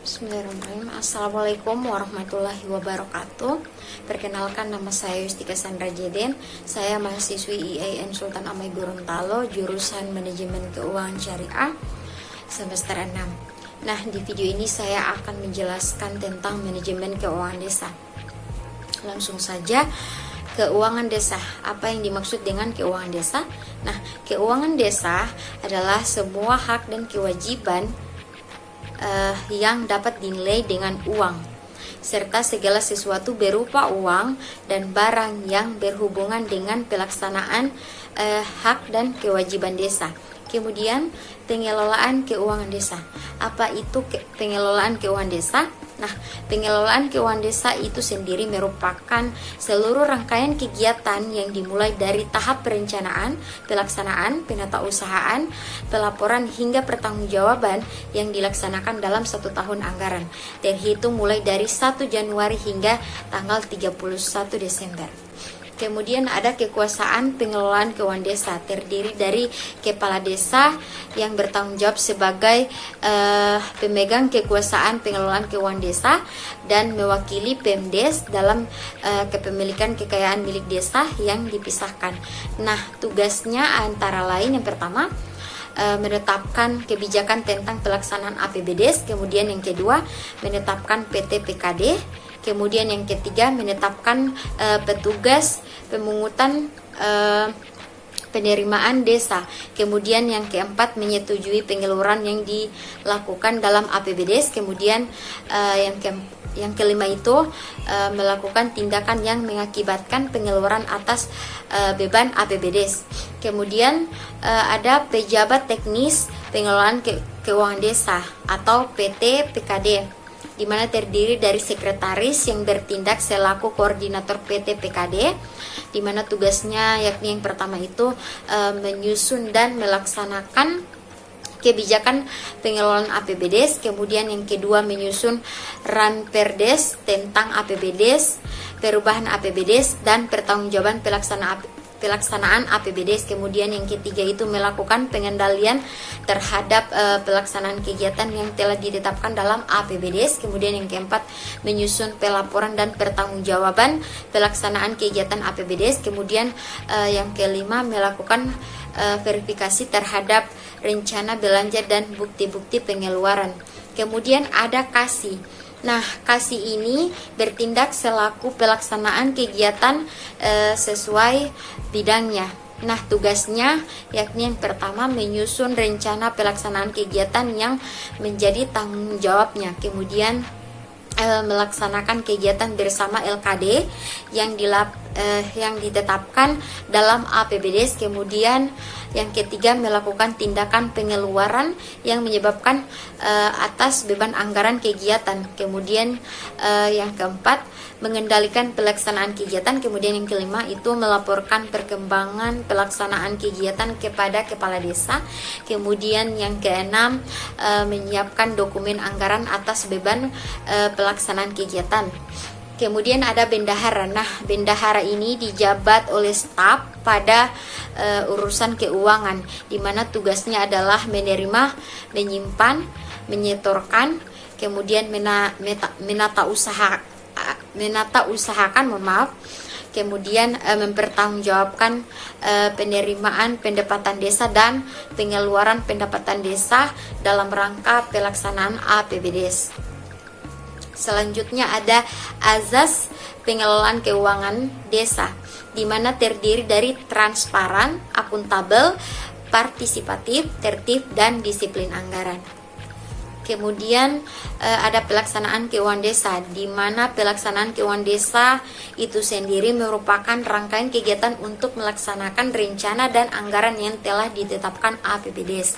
Bismillahirrahmanirrahim. Assalamualaikum warahmatullahi wabarakatuh. Perkenalkan, nama saya Yustika Sandra Jeden. Saya mahasiswi IAIN Sultan Amai Gorontalo, jurusan Manajemen Keuangan Syariah semester 6. Nah, di video ini saya akan menjelaskan tentang manajemen keuangan desa. Langsung saja, keuangan desa. Apa yang dimaksud dengan keuangan desa? Nah, keuangan desa adalah semua hak dan kewajiban yang dapat dinilai dengan uang, serta segala sesuatu berupa uang dan barang yang berhubungan dengan pelaksanaan hak dan kewajiban desa. Kemudian, pengelolaan keuangan desa. Apa itu pengelolaan keuangan desa? Nah, pengelolaan keuangan desa itu sendiri merupakan seluruh rangkaian kegiatan yang dimulai dari tahap perencanaan, pelaksanaan, penatausahaan, pelaporan hingga pertanggungjawaban yang dilaksanakan dalam 1 tahun anggaran, terhitung mulai dari 1 Januari hingga tanggal 31 Desember. Kemudian ada kekuasaan pengelolaan keuangan desa, terdiri dari kepala desa yang bertanggung jawab sebagai pemegang kekuasaan pengelolaan keuangan desa dan mewakili Pemdes dalam kepemilikan kekayaan milik desa yang dipisahkan. Nah, tugasnya antara lain yang pertama, menetapkan kebijakan tentang pelaksanaan APBDes, kemudian yang kedua menetapkan PT PKD, kemudian yang ketiga menetapkan petugas pemungutan penerimaan desa, kemudian yang keempat menyetujui penyaluran yang dilakukan dalam APBDes, kemudian yang kelima itu melakukan tindakan yang mengakibatkan penyaluran atas beban APBDes. Kemudian ada pejabat teknis pengelolaan keuangan desa atau PT PKD, di mana terdiri dari sekretaris yang bertindak selaku koordinator PT PKD, di mana tugasnya yakni yang pertama itu menyusun dan melaksanakan kebijakan pengelolaan APBDes, kemudian yang kedua menyusun Ranperdes tentang APBDes, perubahan APBDes dan pertanggungjawaban pelaksanaan APBDes, kemudian yang ketiga itu melakukan pengendalian terhadap pelaksanaan kegiatan yang telah ditetapkan dalam APBDes, kemudian yang keempat menyusun pelaporan dan pertanggungjawaban pelaksanaan kegiatan APBDes, kemudian yang kelima melakukan verifikasi terhadap rencana belanja dan bukti-bukti pengeluaran. Kemudian ada KASI. Nah, KASI ini bertindak selaku pelaksanaan kegiatan sesuai bidangnya. Nah, tugasnya yakni yang pertama menyusun rencana pelaksanaan kegiatan yang menjadi tanggung jawabnya. Kemudian melaksanakan kegiatan bersama LKD yang ditetapkan dalam APBDes. Kemudian yang ketiga melakukan tindakan pengeluaran yang menyebabkan atas beban anggaran kegiatan. Kemudian yang keempat mengendalikan pelaksanaan kegiatan. Kemudian yang kelima itu melaporkan perkembangan pelaksanaan kegiatan kepada kepala desa. Kemudian yang keenam menyiapkan dokumen anggaran atas beban pelaksanaan kegiatan. Kemudian ada bendahara. Nah, bendahara ini dijabat oleh staf pada urusan keuangan, di mana tugasnya adalah menerima, menyimpan, menyetorkan, kemudian menata usahakan, kemudian mempertanggungjawabkan penerimaan pendapatan desa dan pengeluaran pendapatan desa dalam rangka pelaksanaan APBDes. Selanjutnya ada azas pengelolaan keuangan desa, di mana terdiri dari transparan, akuntabel, partisipatif, tertib, dan disiplin anggaran. Kemudian ada pelaksanaan keuangan desa, di mana pelaksanaan keuangan desa itu sendiri merupakan rangkaian kegiatan untuk melaksanakan rencana dan anggaran yang telah ditetapkan APBDes.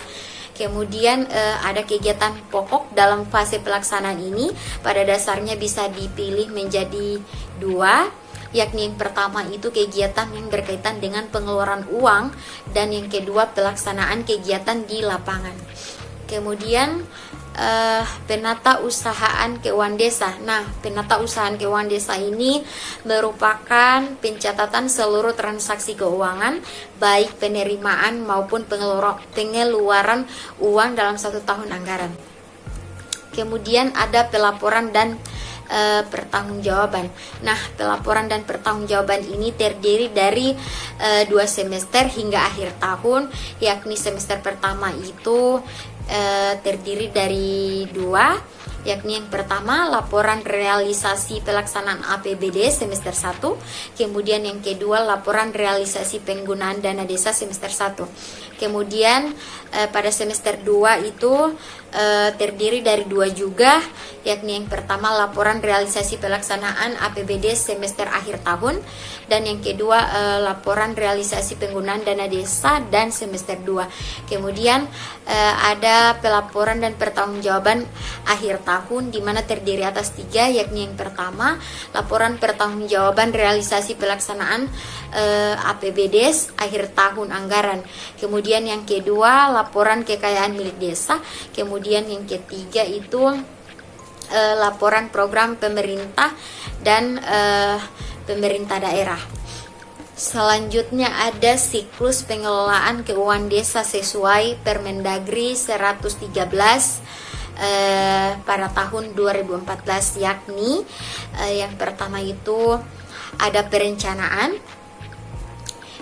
Kemudian ada kegiatan pokok dalam fase pelaksanaan ini, pada dasarnya bisa dipilih menjadi dua, yakni yang pertama itu kegiatan yang berkaitan dengan pengeluaran uang, dan yang kedua pelaksanaan kegiatan di lapangan. Kemudian penata usahaan keuangan desa. Nah, penata usahaan keuangan desa ini merupakan pencatatan seluruh transaksi keuangan, baik penerimaan maupun pengeluaran uang dalam 1 tahun anggaran. Kemudian ada pelaporan dan pertanggungjawaban. Nah, pelaporan dan pertanggungjawaban ini terdiri dari 2 semester hingga akhir tahun, yakni semester pertama itu terdiri dari 2, yakni yang pertama laporan realisasi pelaksanaan APBD semester 1, kemudian yang kedua laporan realisasi penggunaan dana desa semester 1. Kemudian pada semester 2 itu terdiri dari 2 juga, yakni yang pertama laporan realisasi pelaksanaan APBD semester akhir tahun, dan yang kedua laporan realisasi penggunaan dana desa dan semester 2. Kemudian ada pelaporan dan pertanggungjawaban akhir tahun, di mana terdiri atas 3, yakni yang pertama laporan pertanggungjawaban realisasi pelaksanaan APBD akhir tahun anggaran. Kemudian yang kedua laporan kekayaan milik desa. Kemudian yang ketiga itu laporan program pemerintah dan pemerintah daerah. Selanjutnya ada siklus pengelolaan keuangan desa sesuai Permendagri 113 pada tahun 2014, yakni yang pertama itu ada perencanaan,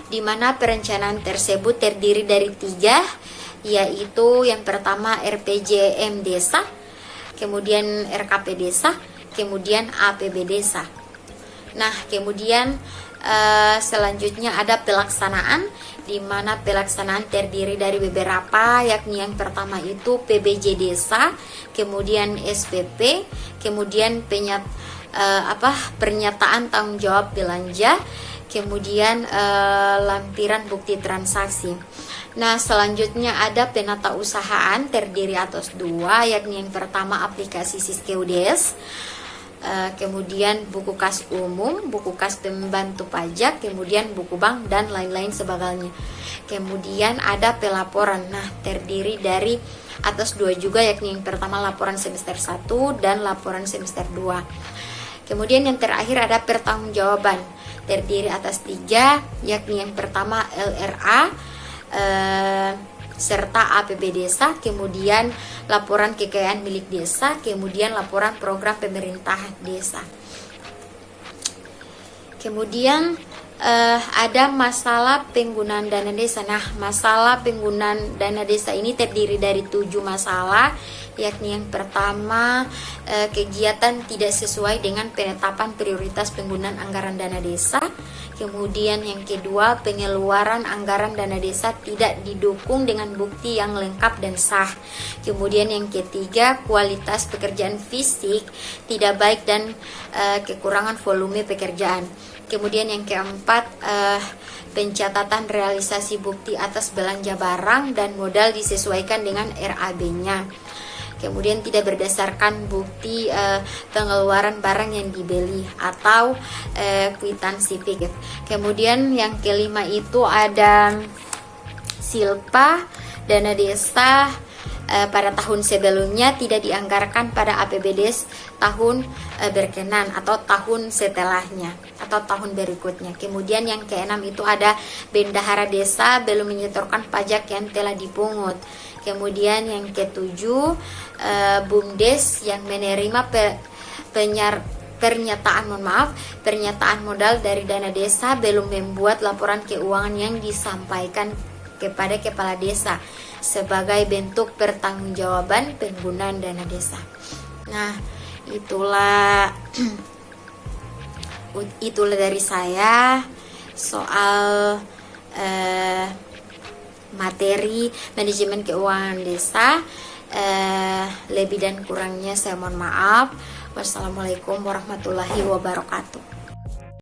di mana perencanaan tersebut terdiri dari 3, yaitu yang pertama RPJM desa, kemudian RKP desa, kemudian APB desa. Nah, kemudian selanjutnya ada pelaksanaan, di mana pelaksanaan terdiri dari beberapa, yakni yang pertama itu PBJ desa, kemudian SPP, kemudian pernyataan tanggung jawab belanja, kemudian lampiran bukti transaksi. Nah, selanjutnya ada penata usahaan terdiri atas 2, yakni yang pertama aplikasi Siskeudes, kemudian buku kas umum, buku kas pembantu pajak, kemudian buku bank dan lain-lain sebagainya. Kemudian ada pelaporan. Nah, terdiri dari atas 2 juga, yakni yang pertama laporan semester 1 dan laporan semester 2. Kemudian yang terakhir ada pertanggungjawaban, terdiri atas 3, yakni yang pertama LRA serta APB desa, kemudian laporan kekayaan milik desa, kemudian laporan program pemerintah desa. Kemudian ada masalah penggunaan dana desa. Nah, masalah penggunaan dana desa ini terdiri dari 7 masalah, yakni yang pertama kegiatan tidak sesuai dengan penetapan prioritas penggunaan anggaran dana desa. Kemudian yang kedua, pengeluaran anggaran dana desa tidak didukung dengan bukti yang lengkap dan sah. Kemudian yang ketiga, kualitas pekerjaan fisik tidak baik dan kekurangan volume pekerjaan. Kemudian yang keempat, pencatatan realisasi bukti atas belanja barang dan modal disesuaikan dengan RAB-nya. Kemudian tidak berdasarkan bukti pengeluaran barang yang dibeli atau kwitansi fiktif. Kemudian yang kelima itu ada silpa dana desa pada tahun sebelumnya tidak dianggarkan pada APBD tahun berkenan atau tahun setelahnya atau tahun berikutnya. Kemudian yang keenam itu ada bendahara desa belum menyetorkan pajak yang telah dipungut. Kemudian yang ketujuh, BUMDes yang menerima pernyataan modal dari dana desa belum membuat laporan keuangan yang disampaikan kepada kepala desa sebagai bentuk pertanggungjawaban penggunaan dana desa. Nah, itulah dari saya soal materi manajemen keuangan desa. Lebih dan kurangnya saya mohon maaf. Wassalamualaikum warahmatullahi wabarakatuh.